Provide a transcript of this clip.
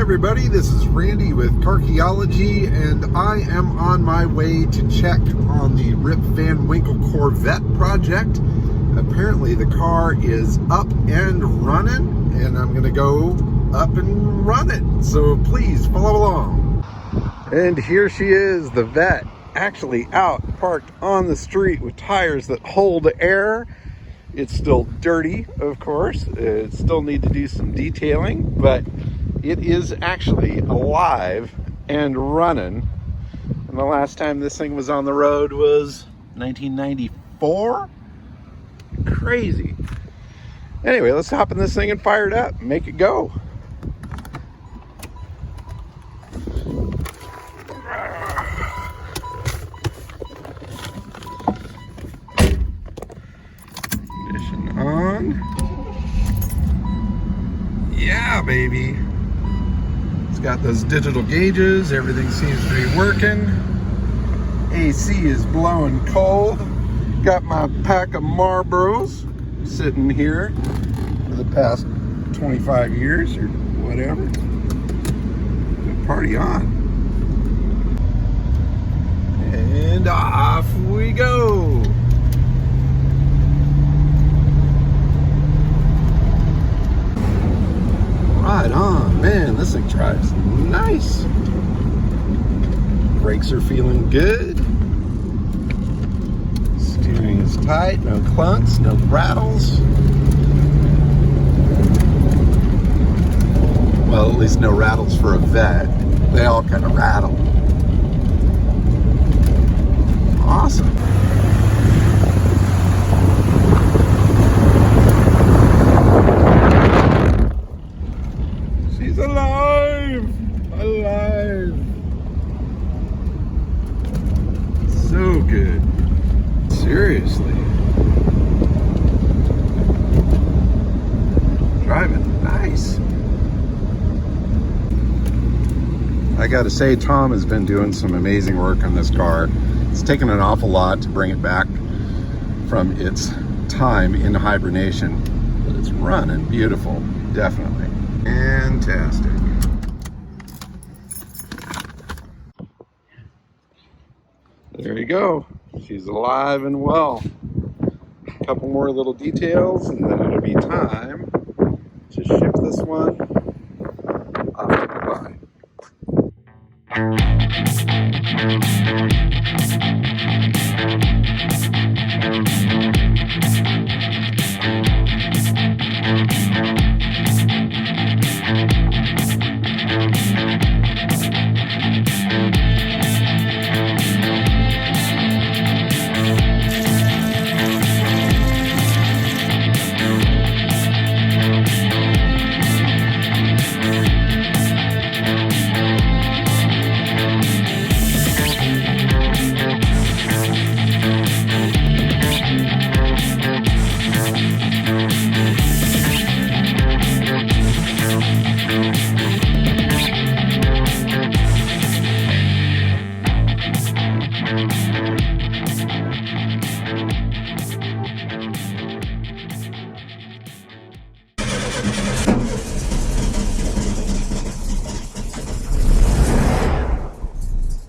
everybody, this is Randy with Carchaeology, and I am on my way to check on the Rip Van Winkle Corvette project. Apparently the car is up and running, and I'm going to go up and run it. So please follow along. And here she is, the Vette, actually out parked on the street with tires that hold air. It's still dirty, of course. It still need to do some detailing, but it is actually alive and running. And the last time this thing was on the road was 1994. Crazy. Anyway, let's hop in this thing and fire it up and make it go. Ignition on. Yeah, baby. It's got those digital gauges. Everything seems to be working. AC is blowing cold. Got my pack of Marlboros sitting here for the past 25 years or whatever. Good party on. And off we go. Right on, man, this thing drives nice. Brakes are feeling good. Steering is tight, no clunks, no rattles. Well, at least no rattles for a Vette. They all kind of rattle. Awesome. She's alive! Alive! So good. Seriously. Driving nice. I gotta say, Tom has been doing some amazing work on this car. It's taken an awful lot to bring it back from its time in hibernation, but it's running beautiful, definitely. Fantastic. There you go. She's alive and well. A couple more little details and then it'll be time to ship this one off to Dubai.